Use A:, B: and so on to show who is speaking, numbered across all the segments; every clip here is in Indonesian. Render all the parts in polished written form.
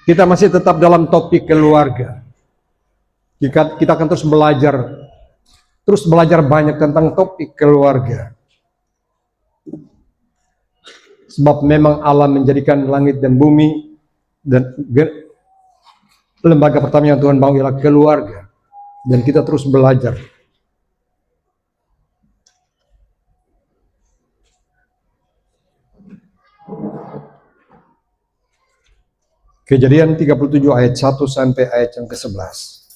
A: Kita masih tetap dalam topik keluarga. Kita akan terus belajar banyak tentang topik keluarga. Sebab memang Allah menjadikan langit dan bumi, dan lembaga pertama yang Tuhan bangun ialah keluarga. Dan kita terus belajar. Kejadian 37 ayat 1 sampai ayat yang ke-11.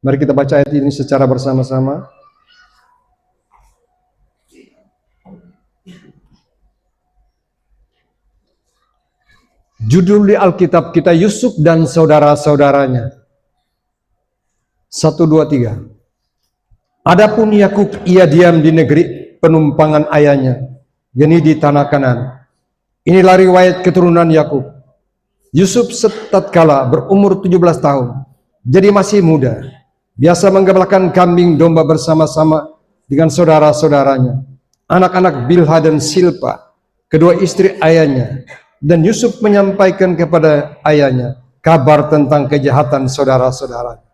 A: Mari kita baca ayat ini secara bersama-sama. Judul di Alkitab kita, Yusuf dan saudara-saudaranya. 1, 2, 3. Adapun Yakub, ia diam di negeri penumpangan ayahnya, yakni di tanah Kanaan. Inilah riwayat keturunan Yakub. Yusuf tatkala berumur 17 tahun, jadi masih muda, biasa menggembalakan kambing domba bersama-sama dengan saudara-saudaranya, anak-anak Bilha dan Silpa, kedua istri ayahnya. Dan Yusuf menyampaikan kepada ayahnya kabar tentang kejahatan saudara-saudaranya.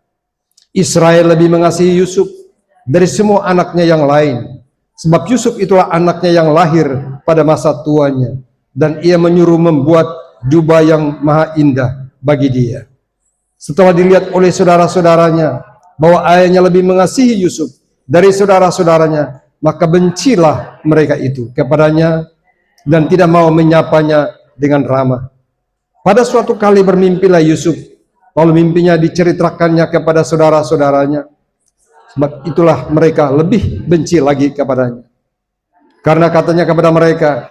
A: Israel lebih mengasihi Yusuf dari semua anaknya yang lain, sebab Yusuf itulah anaknya yang lahir pada masa tuanya, dan ia menyuruh membuat jubah yang maha indah bagi dia. Setelah dilihat oleh saudara-saudaranya bahwa ayahnya lebih mengasihi Yusuf dari saudara-saudaranya, maka bencilah mereka itu kepadanya dan tidak mau menyapanya dengan ramah. Pada suatu kali bermimpilah Yusuf, lalu mimpinya diceritakannya kepada saudara-saudaranya. Sebab itulah mereka lebih benci lagi kepadanya. Karena katanya kepada mereka,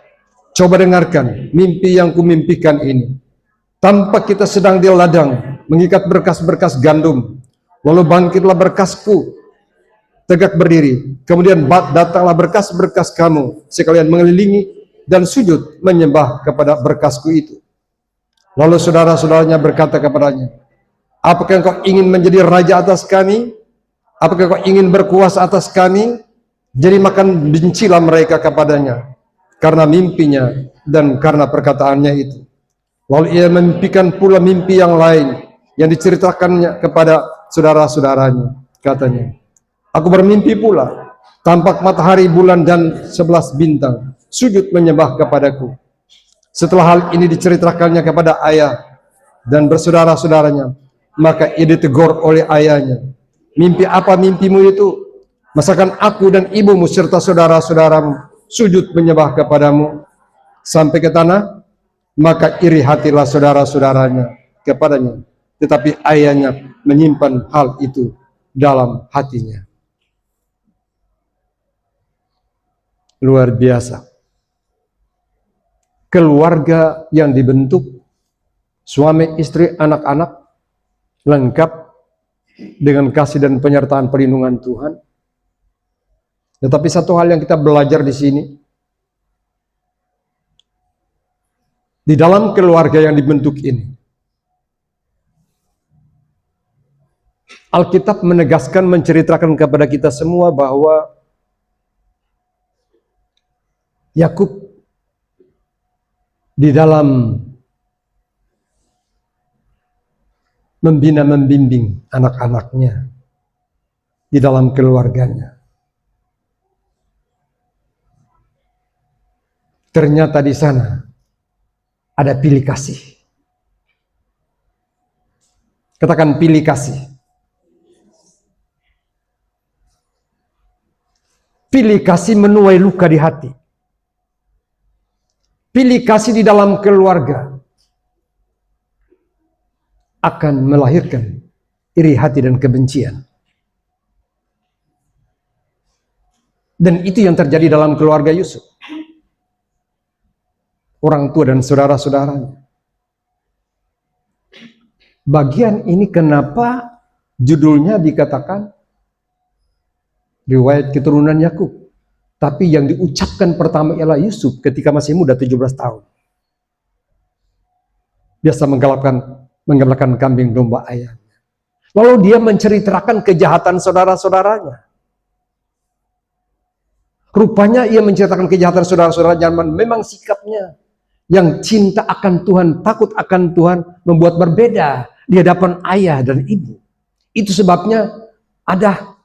A: coba dengarkan mimpi yang kumimpikan ini. Tampak kita sedang di ladang mengikat berkas-berkas gandum. Lalu bangkitlah berkasku tegak berdiri. Kemudian datanglah berkas-berkas kamu sekalian mengelilingi dan sujud menyembah kepada berkasku itu. Lalu saudara-saudaranya berkata kepadanya, apakah engkau ingin menjadi raja atas kami? Apakah kau ingin berkuasa atas kami? Jadi makan bencilah mereka kepadanya karena mimpinya dan karena perkataannya itu. Lalu ia memimpikan pula mimpi yang lain yang diceritakannya kepada saudara-saudaranya. Katanya, aku bermimpi pula, tampak matahari, bulan dan 11 bintang sujud menyembah kepadaku. Setelah hal ini diceritakannya kepada ayah dan bersaudara-saudaranya, maka ia ditegur oleh ayahnya. Mimpi apa mimpimu itu? Masakan aku dan ibumu serta saudara-saudaramu sujud menyembah kepadamu sampai ke tanah? Maka iri hatilah saudara-saudaranya kepadanya, tetapi ayahnya menyimpan hal itu dalam hatinya. Luar biasa. Keluarga yang dibentuk, suami, istri, anak-anak, lengkap dengan kasih dan penyertaan perlindungan Tuhan. Tetapi satu hal yang kita belajar di sini, di dalam keluarga yang dibentuk ini, Alkitab menegaskan, menceritakan kepada kita semua bahwa Yakub di dalam membina, membimbing anak-anaknya di dalam keluarganya. Ternyata di sana ada pilih kasih. Katakan pilih kasih. Pilih kasih menuai luka di hati. Pilih kasih di dalam keluarga akan melahirkan iri hati dan kebencian. Dan itu yang terjadi dalam keluarga Yusuf. Orang tua dan saudara-saudaranya. Bagian ini kenapa judulnya dikatakan riwayat keturunan Yakub. Tapi yang diucapkan pertama ialah Yusuf ketika masih muda 17 tahun. Biasa menggembalakan kambing domba ayahnya. Lalu dia menceritakan kejahatan saudara-saudaranya. Rupanya ia menceritakan kejahatan saudara-saudara zaman. Memang sikapnya yang cinta akan Tuhan, takut akan Tuhan, membuat berbeda di hadapan ayah dan ibu. Itu sebabnya ada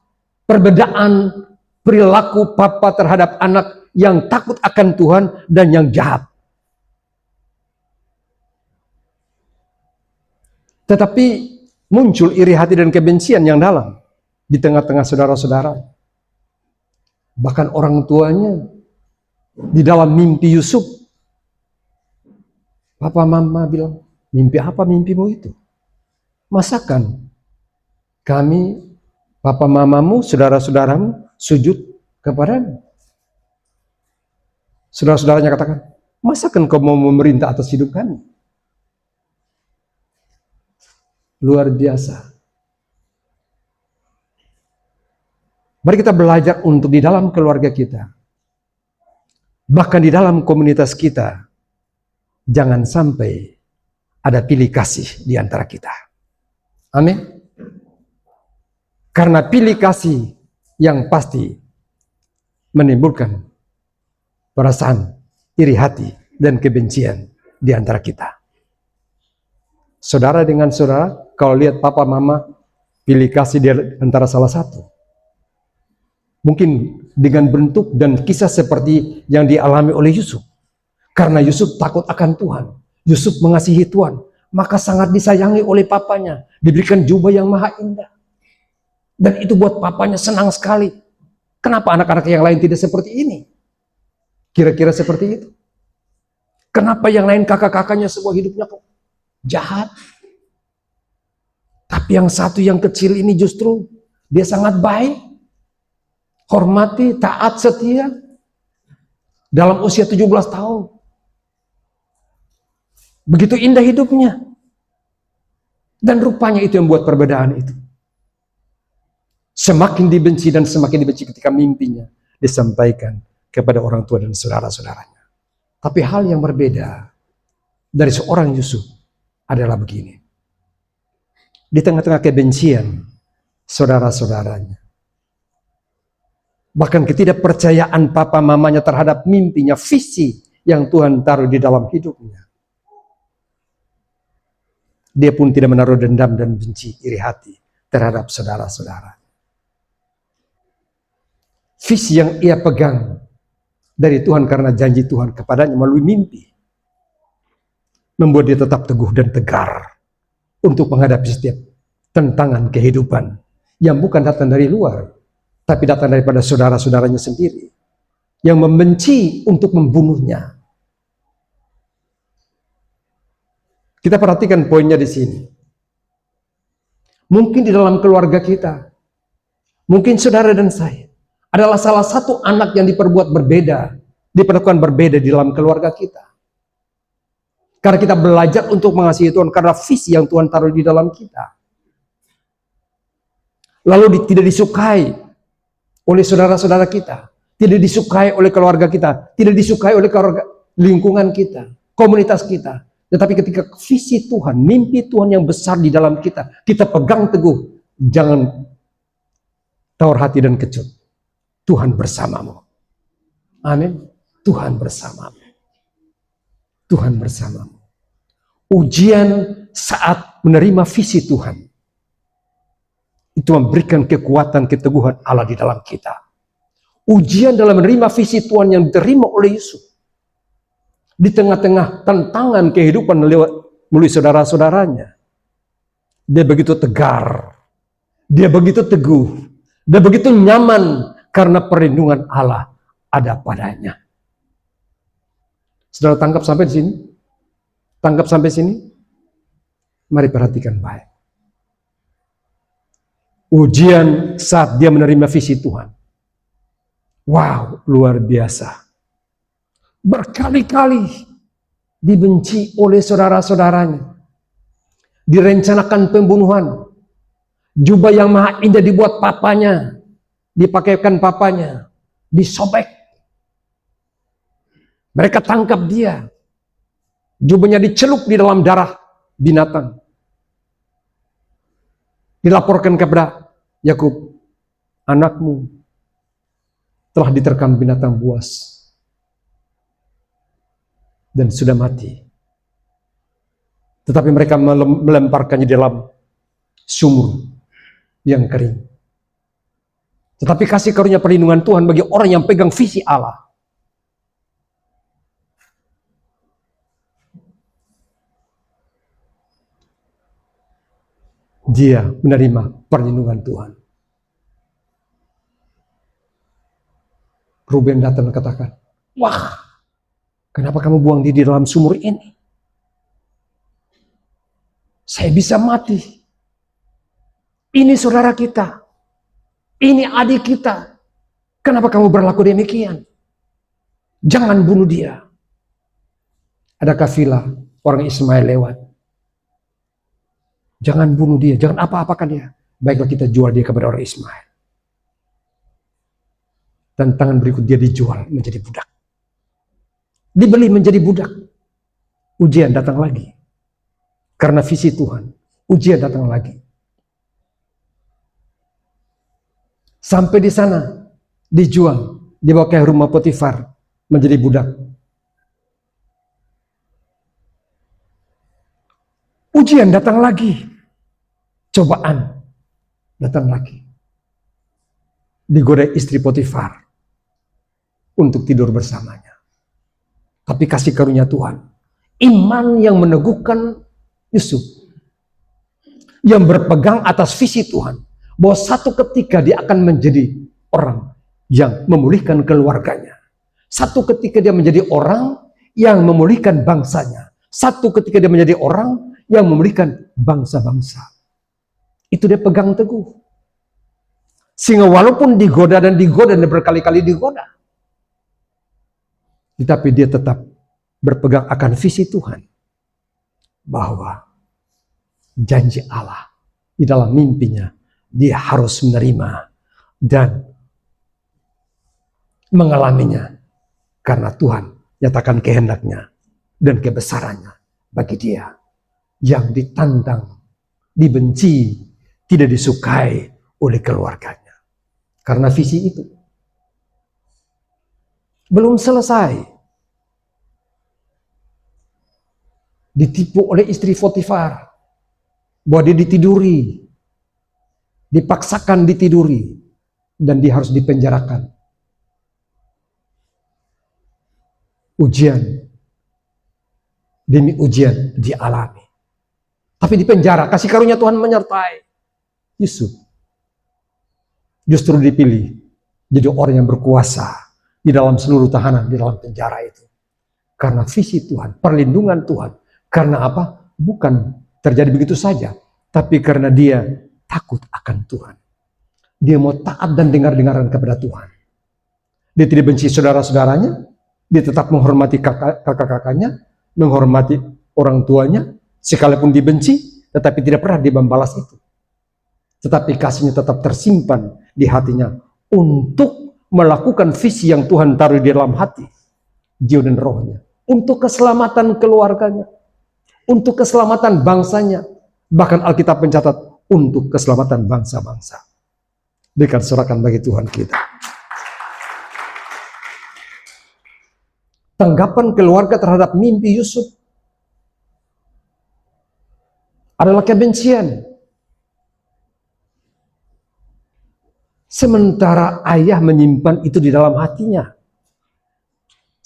A: perbedaan perilaku papa terhadap anak yang takut akan Tuhan dan yang jahat. Tetapi muncul iri hati dan kebencian yang dalam di tengah-tengah saudara-saudara. Bahkan orang tuanya di dalam mimpi Yusuf, papa mama bilang, mimpi apa mimpimu itu? Masakan kami, papa mamamu, saudara-saudaramu sujud kepadamu. Saudara-saudaranya katakan, masakan kau mau memerintah atas hidup kami? Luar biasa. Mari kita belajar untuk di dalam keluarga kita, bahkan di dalam komunitas kita, jangan sampai ada pilih kasih di antara kita. Amin. Karena pilih kasih yang pasti menimbulkan perasaan iri hati dan kebencian di antara kita. Saudara dengan saudara, kalau lihat papa mama pilih kasih di antara salah satu, mungkin dengan bentuk dan kisah seperti yang dialami oleh Yusuf. Karena Yusuf takut akan Tuhan, Yusuf mengasihi Tuhan, maka sangat disayangi oleh papanya, diberikan jubah yang maha indah. Dan itu buat papanya senang sekali. Kenapa anak-anak yang lain tidak seperti ini? Kira-kira seperti itu. Kenapa yang lain kakak-kakaknya semua hidupnya kok jahat? Tapi yang satu yang kecil ini justru dia sangat baik, hormati, taat, setia. Dalam usia 17 tahun. Begitu indah hidupnya. Dan rupanya itu yang membuat perbedaan itu. Semakin dibenci dan semakin dibenci ketika mimpinya disampaikan kepada orang tua dan saudara-saudaranya. Tapi hal yang berbeda dari seorang Yusuf adalah begini. Di tengah-tengah kebencian saudara-saudaranya, bahkan ketidakpercayaan papa mamanya terhadap mimpinya, visi yang Tuhan taruh di dalam hidupnya, dia pun tidak menaruh dendam dan benci, iri hati terhadap saudara-saudara. Visi yang ia pegang dari Tuhan karena janji Tuhan kepadanya melalui mimpi, membuat dia tetap teguh dan tegar untuk menghadapi setiap tantangan kehidupan yang bukan datang dari luar, tapi datang daripada saudara-saudaranya sendiri yang membenci untuk membunuhnya. Kita perhatikan poinnya di sini. Mungkin di dalam keluarga kita, mungkin saudara dan saya adalah salah satu anak yang diperbuat berbeda, diperlakukan berbeda di dalam keluarga kita. Karena kita belajar untuk mengasihi Tuhan, karena visi yang Tuhan taruh di dalam kita. Lalu tidak disukai oleh saudara-saudara kita, tidak disukai oleh keluarga kita, tidak disukai oleh keluarga, lingkungan kita, komunitas kita. Tetapi ketika visi Tuhan, mimpi Tuhan yang besar di dalam kita, kita pegang teguh, jangan tawar hati dan kecut. Tuhan bersamamu. Amin. Tuhan bersamamu. Tuhan bersamamu. Ujian saat menerima visi Tuhan, itu memberikan kekuatan, keteguhan Allah di dalam kita. Ujian dalam menerima visi Tuhan yang diterima oleh Yusuf, di tengah-tengah tantangan kehidupan melalui saudara-saudaranya, dia begitu tegar, dia begitu teguh, dia begitu nyaman karena perlindungan Allah ada padanya. Saudara tangkap sampai di sini? Tangkap sampai sini? Mari perhatikan baik. Ujian saat dia menerima visi Tuhan. Wow, luar biasa. Berkali-kali dibenci oleh saudara-saudaranya. Direncanakan pembunuhan. Jubah yang maha indah dibuat papanya, dipakaikan papanya, disobek. Mereka tangkap dia. Jubahnya dicelup di dalam darah binatang. Dilaporkan kepada Yakub, anakmu telah diterkam binatang buas dan sudah mati. Tetapi mereka melemparkannya dalam sumur yang kering. Tetapi kasih karunia perlindungan Tuhan bagi orang yang pegang visi Allah. Dia menerima perlindungan Tuhan. Ruben datang dan katakan, wah, kenapa kamu buang dia di dalam sumur ini? Saya bisa mati. Ini saudara kita. Ini adik kita. Kenapa kamu berlaku demikian? Jangan bunuh dia. Ada kafilah orang Ismail lewat. Jangan bunuh dia, jangan apa-apakan dia. Baiklah kita jual dia kepada orang Ismail. Dan tangan berikut dia dijual menjadi budak. Dibeli menjadi budak. Ujian datang lagi. Karena visi Tuhan. Ujian datang lagi. Sampai di sana. Dijual. Dibawa ke rumah Potifar. Menjadi budak. Ujian datang lagi. Cobaan datang lagi. Digoda istri Potifar untuk tidur bersamanya. Tapi kasih karunia Tuhan, iman yang meneguhkan Yusuf, yang berpegang atas visi Tuhan, bahwa satu ketika dia akan menjadi orang yang memulihkan keluarganya. Satu ketika dia menjadi orang yang memulihkan bangsanya. Satu ketika dia menjadi orang yang memulihkan bangsa-bangsa. Itu dia pegang teguh. Sehingga walaupun digoda dan berkali-kali digoda, tetapi dia tetap berpegang akan visi Tuhan. Bahwa janji Allah di dalam mimpinya, dia harus menerima dan mengalaminya. Karena Tuhan nyatakan kehendaknya dan kebesarannya bagi dia. Yang ditantang, dibenci, tidak disukai oleh keluarganya. Karena visi itu belum selesai. Ditipu oleh istri Potifar. Bahwa dia ditiduri. Dipaksakan ditiduri. Dan dia harus dipenjarakan. Ujian. Demi ujian dialami. Tapi di penjara, kasih karunia Tuhan menyertai Yusuf. Justru dipilih jadi orang yang berkuasa di dalam seluruh tahanan, di dalam penjara itu. Karena visi Tuhan, perlindungan Tuhan. Karena apa? Bukan terjadi begitu saja, tapi karena dia takut akan Tuhan. Dia mau taat dan dengar-dengaran kepada Tuhan. Dia tidak benci saudara-saudaranya, dia tetap menghormati kakak-kakaknya, menghormati orang tuanya, sekalipun dibenci, tetapi tidak pernah dia membalas itu. Tetapi kasihnya tetap tersimpan di hatinya untuk melakukan visi yang Tuhan taruh di dalam hati, jiwa dan rohnya, untuk keselamatan keluarganya, untuk keselamatan bangsanya, bahkan Alkitab mencatat untuk keselamatan bangsa-bangsa. Berikan sorakan bagi Tuhan kita. Tanggapan keluarga terhadap mimpi Yusuf adalah kebencian. Sementara ayah menyimpan itu di dalam hatinya.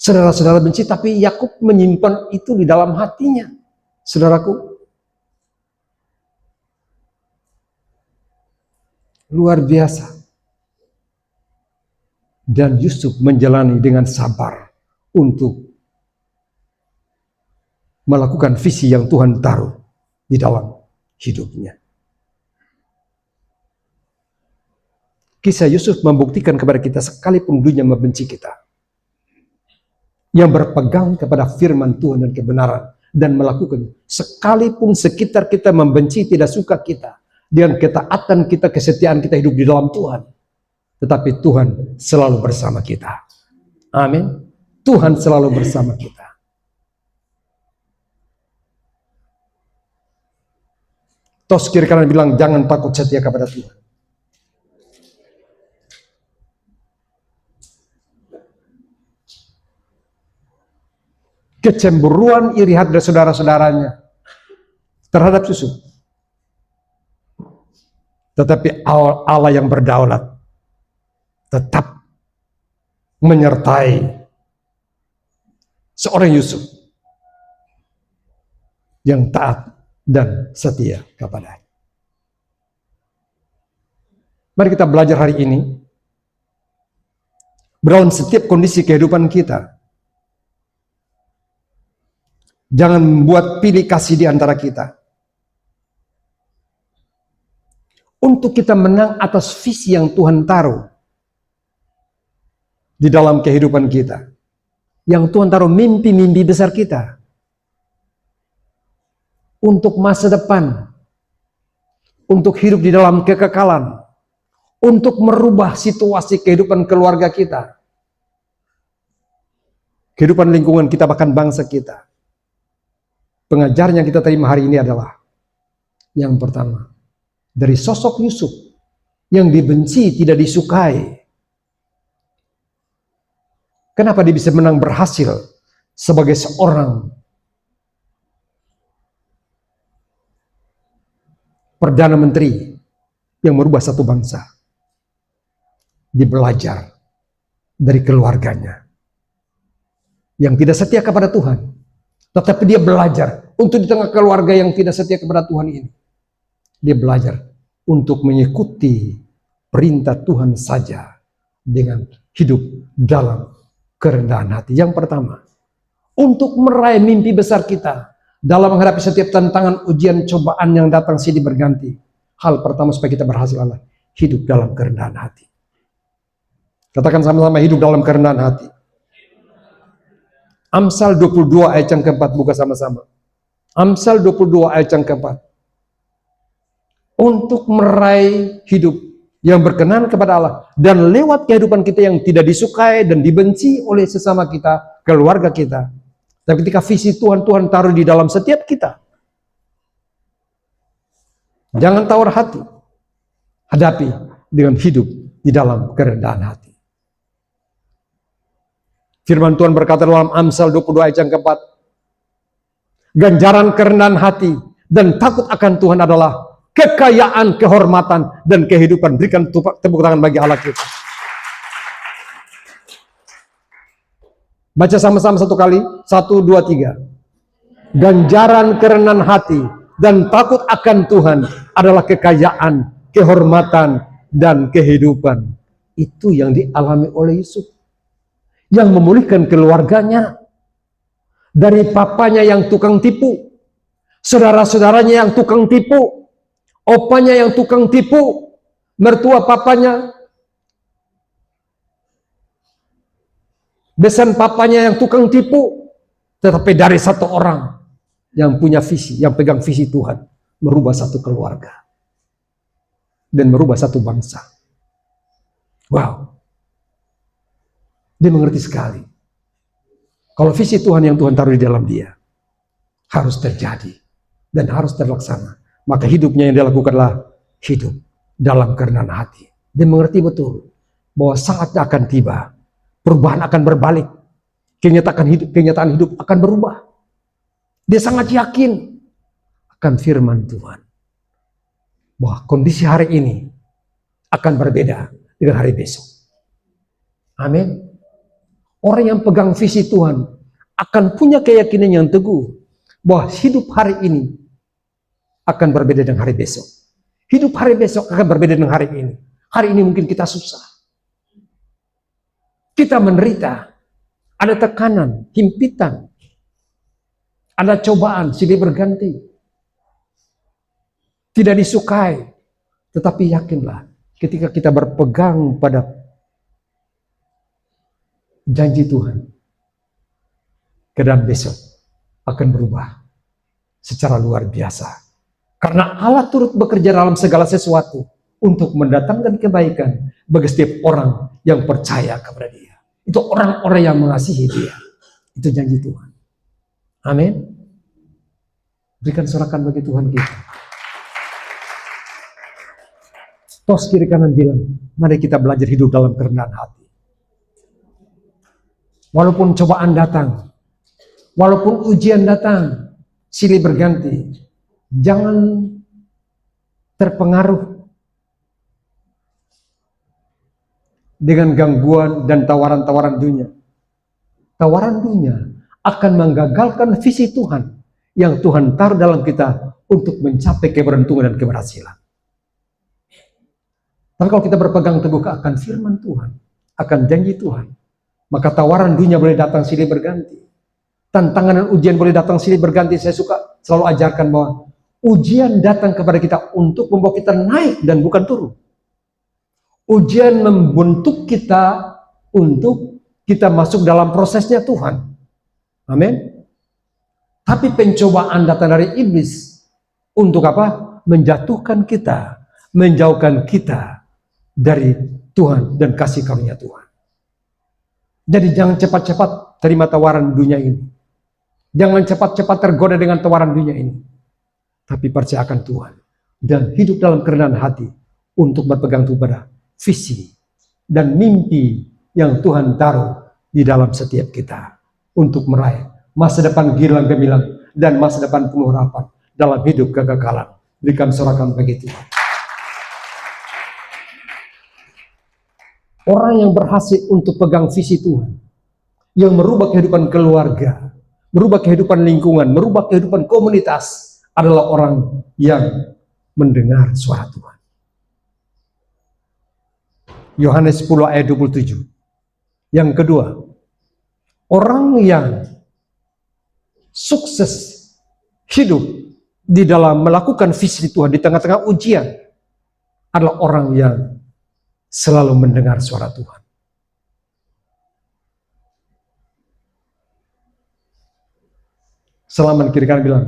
A: Saudara-saudara benci, tapi Yakub menyimpan itu di dalam hatinya. Saudaraku, luar biasa. Dan Yusuf menjalani dengan sabar untuk melakukan visi yang Tuhan taruh di dalam hidupnya. Kisah Yusuf membuktikan kepada kita sekalipun dunia membenci kita, yang berpegang kepada firman Tuhan dan kebenaran dan melakukan, sekalipun sekitar kita membenci, tidak suka kita, dengan ketaatan kita, kesetiaan kita hidup di dalam Tuhan, tetapi Tuhan selalu bersama kita. Amin. Tuhan selalu bersama kita. Tos kiri kanan bilang, jangan takut, setia kepada Tuhan. kecemburuan, iri hati dari saudara-saudaranya terhadap Yusuf. Tetapi Allah yang berdaulat tetap menyertai seorang Yusuf yang taat dan setia kepada. Mari kita belajar hari ini dalam setiap kondisi kehidupan kita. Jangan membuat pilih kasih di antara kita. Untuk kita menang atas visi yang Tuhan taruh di dalam kehidupan kita. Yang Tuhan taruh mimpi-mimpi besar kita. Untuk masa depan. Untuk hidup di dalam kekekalan. Untuk merubah situasi kehidupan keluarga kita. Kehidupan lingkungan kita, bahkan bangsa kita. Pengajaran yang kita terima hari ini adalah yang pertama, dari sosok Yusuf yang dibenci, tidak disukai. Kenapa dia bisa menang berhasil sebagai seorang Perdana Menteri yang merubah satu bangsa? Dia belajar dari keluarganya yang tidak setia kepada Tuhan. Tetapi dia belajar untuk di tengah keluarga yang tidak setia kepada Tuhan ini. Dia belajar untuk mengikuti perintah Tuhan saja dengan hidup dalam kerendahan hati. Yang pertama, untuk meraih mimpi besar kita dalam menghadapi setiap tantangan, ujian, cobaan yang datang silih berganti. Hal pertama supaya kita berhasil adalah hidup dalam kerendahan hati. Katakan sama-sama, hidup dalam kerendahan hati. Amsal 22 ayat yang keempat, buka sama-sama. Amsal 22 ayat yang keempat. Untuk meraih hidup yang berkenan kepada Allah dan lewat kehidupan kita yang tidak disukai dan dibenci oleh sesama kita, keluarga kita. Dan ketika visi Tuhan taruh di dalam setiap kita. Jangan tawar hati. Hadapi dengan hidup di dalam kerendahan hati. Firman Tuhan berkata dalam Amsal 22 ayat yang keempat, ganjaran kerendahan hati dan takut akan Tuhan adalah kekayaan, kehormatan, dan kehidupan. Berikan tepuk tangan bagi Allah kita. Baca sama-sama satu kali. 1, 2, 3. Ganjaran kerendahan hati dan takut akan Tuhan adalah kekayaan, kehormatan, dan kehidupan. Itu yang dialami oleh Yusuf. Yang memulihkan keluarganya dari papanya yang tukang tipu, saudara-saudaranya yang tukang tipu, opanya yang tukang tipu, mertua papanya, besan papanya yang tukang tipu. Tetapi dari satu orang yang punya visi, yang pegang visi Tuhan, merubah satu keluarga dan merubah satu bangsa. Wow. Dia mengerti sekali. Kalau visi Tuhan yang Tuhan taruh di dalam dia harus terjadi dan harus terlaksana, maka hidupnya yang dia lakukanlah hidup dalam kerendahan hati. Dia mengerti betul bahwa saatnya akan tiba, perubahan akan berbalik, kenyataan hidup akan berubah. Dia sangat yakin akan firman Tuhan bahwa kondisi hari ini akan berbeda dengan hari besok. Amin. Orang yang pegang visi Tuhan akan punya keyakinan yang teguh bahwa hidup hari ini akan berbeda dengan hari besok. Hidup hari besok akan berbeda dengan hari ini. Hari ini mungkin kita susah. Kita menderita. Ada tekanan, himpitan. Ada cobaan, silih berganti. Tidak disukai. Tetapi yakinlah, ketika kita berpegang pada janji Tuhan, keadaan besok akan berubah secara luar biasa. Karena Allah turut bekerja dalam segala sesuatu untuk mendatangkan kebaikan bagi setiap orang yang percaya kepada Dia. Itu orang-orang yang mengasihi Dia. Itu janji Tuhan. Amin. Berikan sorakan bagi Tuhan kita. Tos kiri kanan bilang, mari kita belajar hidup dalam kerendahan hati. Walaupun cobaan datang, Walaupun ujian datang, silih berganti, jangan terpengaruh dengan gangguan dan tawaran-tawaran dunia. Tawaran dunia akan menggagalkan visi Tuhan yang Tuhan taruh dalam kita untuk mencapai keberuntungan dan keberhasilan. Tapi kalau kita berpegang teguh akan firman Tuhan, akan janji Tuhan, maka tawaran dunia boleh datang silih berganti. Tantangan dan ujian boleh datang silih berganti. Saya suka selalu ajarkan bahwa ujian datang kepada kita untuk membawa kita naik dan bukan turun. Ujian membentuk kita untuk kita masuk dalam prosesnya Tuhan. Amin. Tapi pencobaan datang dari iblis untuk apa? Menjatuhkan kita, menjauhkan kita dari Tuhan dan kasih karunia Tuhan. Jadi jangan cepat-cepat terima tawaran dunia ini. Jangan cepat-cepat tergoda dengan tawaran dunia ini. Tapi percayakan Tuhan dan hidup dalam kerendahan hati untuk berpegang teguh pada visi dan mimpi yang Tuhan taruh di dalam setiap kita untuk meraih masa depan gilang gemilang dan masa depan penuh harapan dalam hidup kekekalan. Berikan sorakan bagi Tuhan. Orang yang berhasil untuk pegang visi Tuhan, yang merubah kehidupan keluarga, merubah kehidupan lingkungan, merubah kehidupan komunitas, adalah orang yang mendengar suara Tuhan. Yohanes 10 ayat 27. Yang kedua, orang yang sukses hidup di dalam melakukan visi Tuhan di tengah-tengah ujian adalah orang yang selalu mendengar suara Tuhan. Salaman kiri kanan bilang,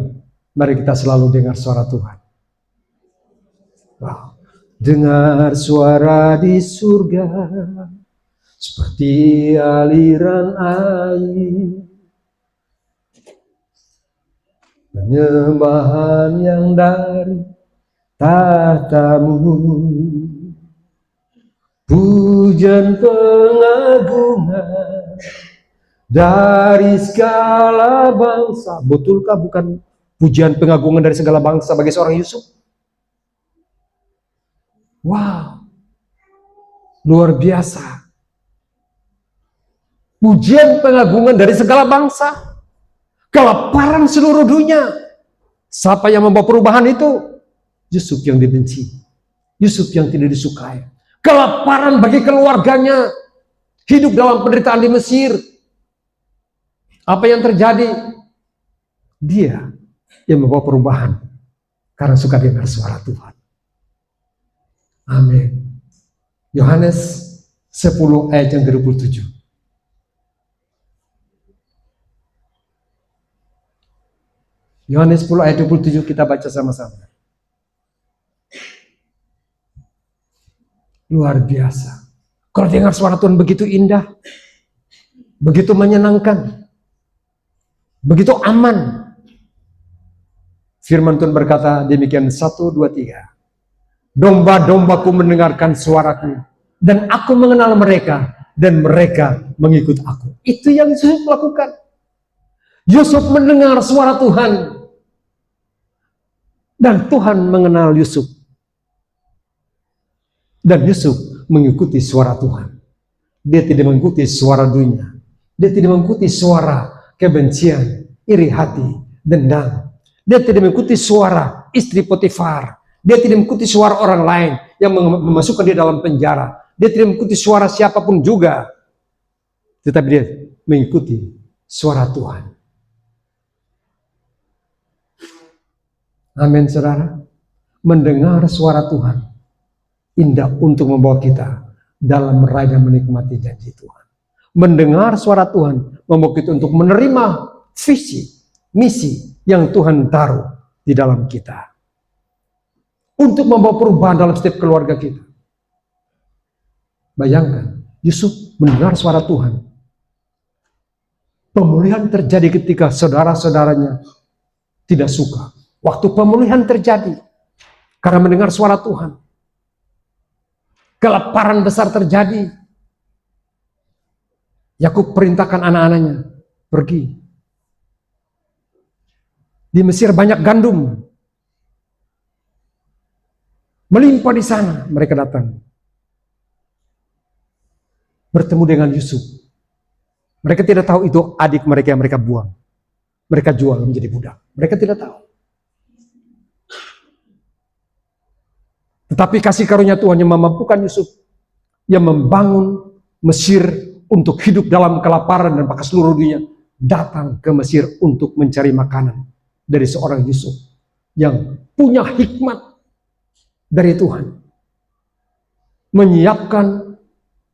A: mari kita selalu dengar suara Tuhan. Wow. Dengar suara di surga seperti aliran air. Penyembahan yang dari tahtamu, pujian pengagungan dari segala bangsa. Betulkah bukan pujian pengagungan dari segala bangsa bagi seorang Yusuf? Wow, luar biasa. Pujian pengagungan dari segala bangsa. Kelaparan seluruh dunia. Siapa yang membawa perubahan itu? Yusuf yang dibenci, Yusuf yang tidak disukai. Kelaparan bagi keluarganya, hidup dalam penderitaan di Mesir. Apa yang terjadi? Dia yang membawa perubahan karena suka dengar suara Tuhan. Amin. Yohanes 10 ayat yang ke-27. Yohanes 10 ayat 27 kita baca sama-sama. Luar biasa. Kalau dengar suara Tuhan begitu indah, begitu menyenangkan, begitu aman. Firman Tuhan berkata demikian, 1, 2, 3. Domba-dombaku mendengarkan suaraku, dan aku mengenal mereka, dan mereka mengikut aku. Itu yang Yusuf lakukan. Yusuf mendengar suara Tuhan, dan Tuhan mengenal Yusuf, dan Yusuf mengikuti suara Tuhan. Dia tidak mengikuti suara dunia, dia tidak mengikuti suara kebencian, iri hati, dendam. Dia tidak mengikuti suara istri Potifar, dia tidak mengikuti suara orang lain yang memasukkan dia dalam penjara, dia tidak mengikuti suara siapapun juga, tetapi dia mengikuti suara Tuhan. Amin, saudara. Mendengar suara Tuhan indah untuk membawa kita dalam meraih dan menikmati janji Tuhan. Mendengar suara Tuhan membawa kita untuk menerima visi, misi yang Tuhan taruh di dalam kita, untuk membawa perubahan dalam setiap keluarga kita. Bayangkan, Yusuf mendengar suara Tuhan. Pemulihan terjadi ketika saudara-saudaranya tidak suka. Waktu pemulihan terjadi karena mendengar suara Tuhan. Kelaparan besar terjadi. Yakub perintahkan anak-anaknya, pergi Di Mesir banyak gandum. Melimpah di sana, mereka datang. Bertemu dengan Yusuf. Mereka tidak tahu itu adik mereka yang mereka buang. Mereka jual menjadi budak. Mereka tidak tahu. Tetapi kasih karunia Tuhan yang memampukan Yusuf, yang membangun Mesir untuk hidup dalam kelaparan dan bahkan seluruh dunia, datang ke Mesir untuk mencari makanan dari seorang Yusuf yang punya hikmat dari Tuhan. Menyiapkan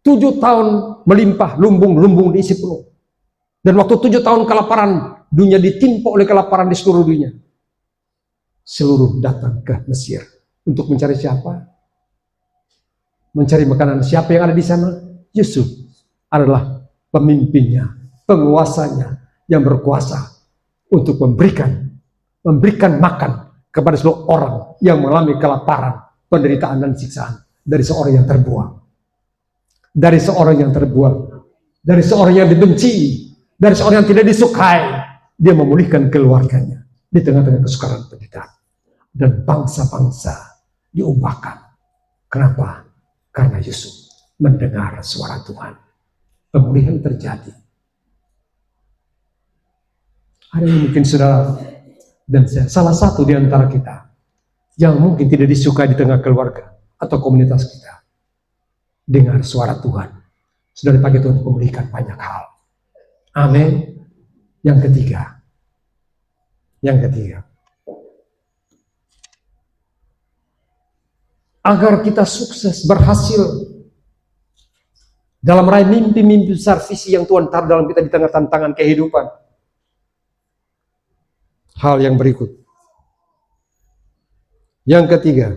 A: 7 tahun melimpah, lumbung-lumbung diisi penuh. Dan waktu 7 tahun kelaparan, dunia ditimpa oleh kelaparan di seluruh dunia. Seluruh datang ke Mesir. Untuk mencari siapa? Mencari makanan. Siapa yang ada di sana? Yusuf adalah pemimpinnya, penguasanya, yang berkuasa untuk memberikan makan kepada seluruh orang yang mengalami kelaparan, penderitaan dan siksaan dari seorang yang terbuang. Dari seorang yang terbuang, dari seorang yang dibenci, dari seorang yang tidak disukai, dia memulihkan keluarganya di tengah-tengah kesukaran penderitaan. Dan bangsa-bangsa diubahkan. Kenapa? Karena Yusuf mendengar suara Tuhan. Pemulihan terjadi. Hari ini mungkin saudara dan saya, salah satu di antara kita yang mungkin tidak disukai di tengah keluarga atau komunitas kita. Dengar suara Tuhan. Sudah dipakai Tuhan memulihkan banyak hal. Amin. Yang ketiga. Agar kita sukses, berhasil dalam meraih mimpi-mimpi besar, visi yang Tuhan taruh dalam kita di tengah tantangan kehidupan. Hal yang berikut. Yang ketiga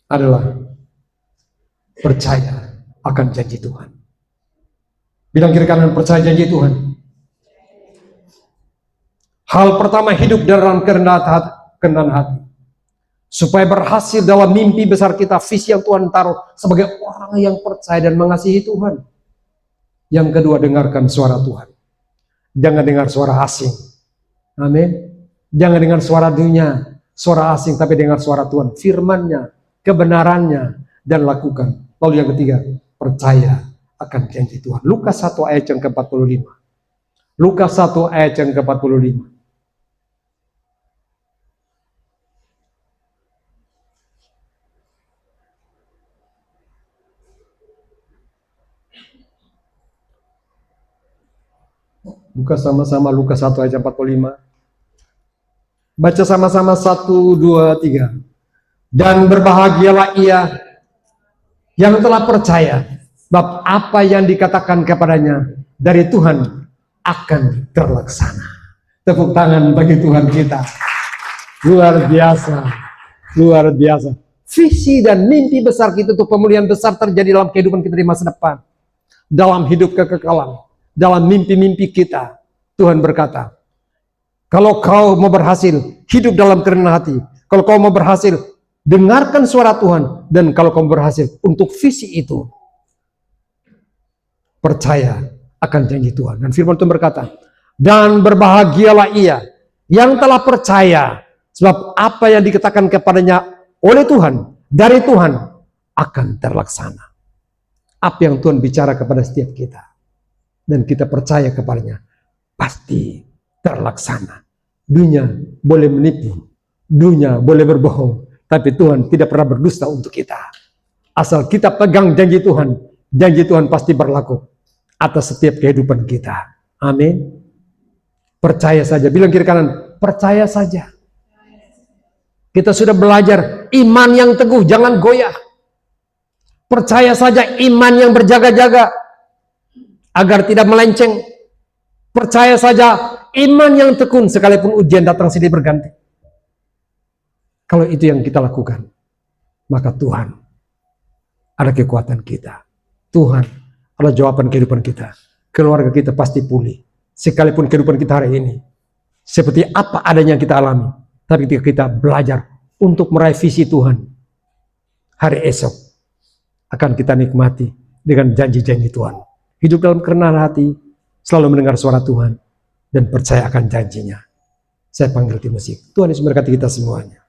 A: adalah percaya akan janji Tuhan. Bilang kiri kanan, percaya janji Tuhan. Hal pertama, hidup dalam kerendahan hati. Supaya berhasil dalam mimpi besar kita, visi yang Tuhan taruh sebagai orang yang percaya dan mengasihi Tuhan. Yang kedua, dengarkan suara Tuhan. Jangan dengar suara asing. Amin. Jangan dengar suara dunia, suara asing, tapi dengar suara Tuhan. Firman-Nya, kebenarannya, dan lakukan. Lalu yang ketiga, percaya akan janji Tuhan. Lukas 1 ayat yang ke-45. Lukas 1 ayat yang ke-45. Buka sama-sama Lukas 1 ayat 45. Baca sama-sama 1, 2, 3. Dan berbahagialah ia yang telah percaya bahwa apa yang dikatakan kepadanya dari Tuhan akan terlaksana. Tepuk tangan bagi Tuhan kita. Luar biasa. Luar biasa. Visi dan mimpi besar kita untuk pemulihan besar terjadi dalam kehidupan kita di masa depan. Dalam hidup kekekalan. Dalam mimpi-mimpi kita, Tuhan berkata, kalau kau mau berhasil, hidup dalam kerendahan hati. Kalau kau mau berhasil, dengarkan suara Tuhan. Dan kalau kau berhasil untuk visi itu, percaya akan janji Tuhan. Dan firman Tuhan berkata, dan berbahagialah ia yang telah percaya, sebab apa yang dikatakan kepadanya oleh Tuhan, dari Tuhan, akan terlaksana. Apa yang Tuhan bicara kepada setiap kita, dan kita percaya kepadanya, pasti terlaksana. Dunia boleh menipu, dunia boleh berbohong, tapi Tuhan tidak pernah berdusta untuk kita. Asal kita pegang janji Tuhan pasti berlaku atas setiap kehidupan kita. Amin. Percaya saja. Bilang kiri kanan, percaya saja. Kita sudah belajar iman yang teguh, jangan goyah. Percaya saja, iman yang berjaga-jaga agar tidak melenceng. Percaya saja, iman yang tekun sekalipun ujian datang silih berganti. Kalau itu yang kita lakukan, maka Tuhan ada kekuatan kita. Tuhan ada jawaban kehidupan kita. Keluarga kita pasti pulih. Sekalipun kehidupan kita hari ini seperti apa adanya yang kita alami, tapi ketika kita belajar untuk meraih visi Tuhan, hari esok akan kita nikmati dengan janji-janji Tuhan. Hidup dalam kerendahan hati, selalu mendengar suara Tuhan, dan percaya akan janjinya. Saya panggil tim musik. Tuhan Yesus memberkati kita semuanya.